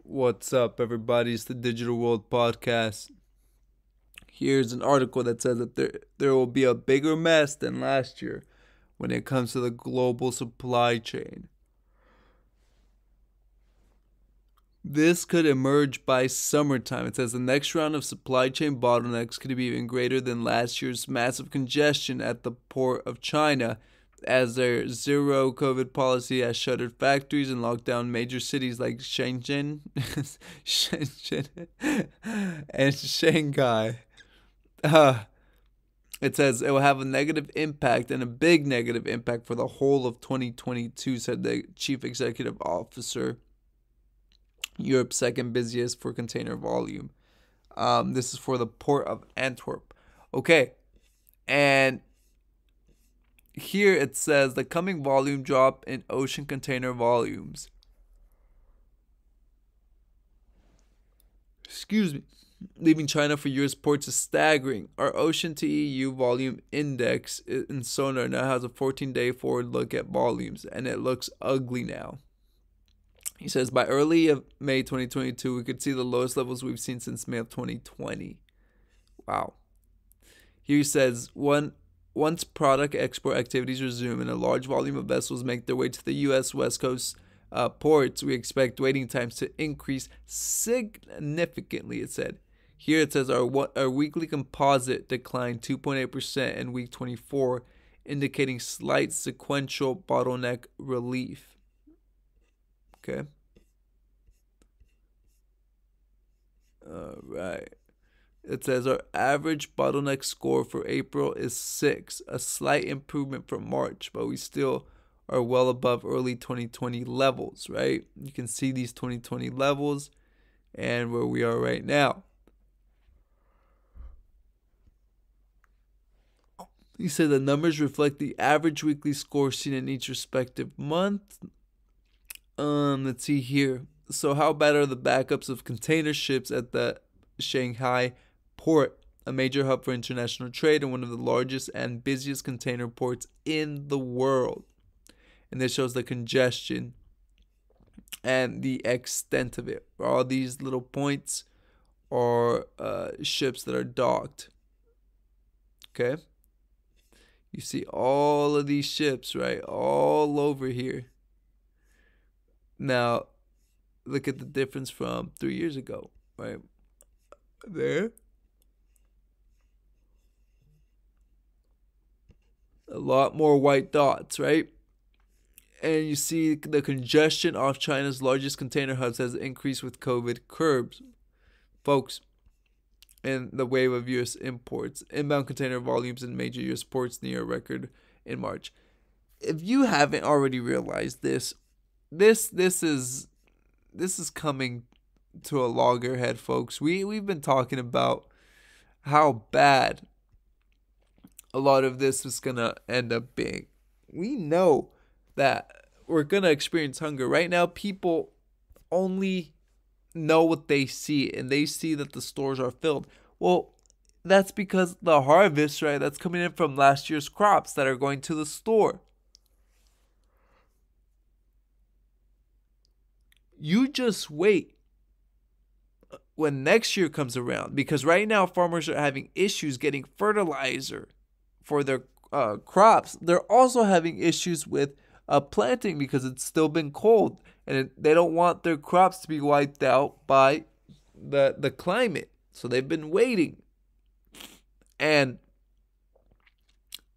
What's up, everybody? It's the Digital World Podcast. Here's an article that says that there will be a bigger mess than last year when it comes to the global supply chain. This could emerge by summertime. It says the next round of supply chain bottlenecks could be even greater than last year's massive congestion at the port of China, as their zero COVID policy has shuttered factories and locked down major cities like Shenzhen, Shenzhen and Shanghai. Uh, it says it will have a negative impact and a big negative impact for the whole of 2022, said the chief executive officer. Europe's second busiest for container volume. This is for the port of Antwerp. Okay, and here it says the coming volume drop in ocean container volumes. Leaving China for US ports is staggering. Our ocean to EU volume index in Sonar now has a 14-day forward look at volumes, and it looks ugly now. He says by early of May 2022, we could see the lowest levels we've seen since May of 2020. Wow. Here he says, once product export activities resume and a large volume of vessels make their way to the U.S. West Coast ports, we expect waiting times to increase significantly, it said. Here it says our weekly composite declined 2.8% in week 24, indicating slight sequential bottleneck relief. Okay. All right. It says our average bottleneck score for April is 6, a slight improvement from March, but we still are well above early 2020 levels, right? You can see these 2020 levels and where we are right now. He said the numbers reflect the average weekly score seen in each respective month. Let's see here. So how bad are the backups of container ships at the Shanghai port, a major hub for international trade and one of the largest and busiest container ports in the world? And this shows the congestion and the extent of it. All these little points are ships that are docked. Okay? You see all of these ships, right? All over here. Now, look at the difference from 3 years ago, right? There. A lot more white dots, right? And you see the congestion off China's largest container hubs has increased with COVID curbs. Folks, and the wave of U.S. imports. Inbound container volumes in major U.S. ports near a record in March. If you haven't already realized this is coming to a loggerhead, folks. We've been talking about how bad a lot of this is gonna end up being. We know that we're gonna experience hunger. Right now, people only know what they see, and they see that the stores are filled. Well, that's because the harvest, right, that's coming in from last year's crops that are going to the store. You just wait when next year comes around, because right now farmers are having issues getting fertilizer for their crops. They're also having issues with planting because it's still been cold, and they don't want their crops to be wiped out by the climate. So they've been waiting, and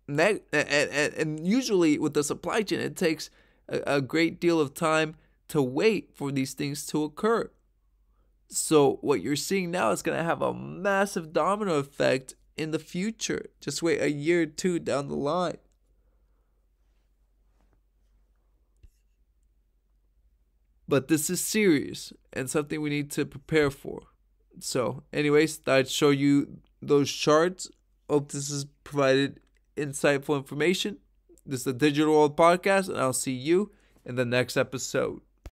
usually with the supply chain, it takes a great deal of time to wait for these things to occur. So what you're seeing now is going to have a massive domino effect in the future. Just wait a year or two down the line. But this is serious and something we need to prepare for. So anyways, thought I'd show you those charts. Hope this has provided insightful information. This is the Digital World Podcast, and I'll see you in the next episode.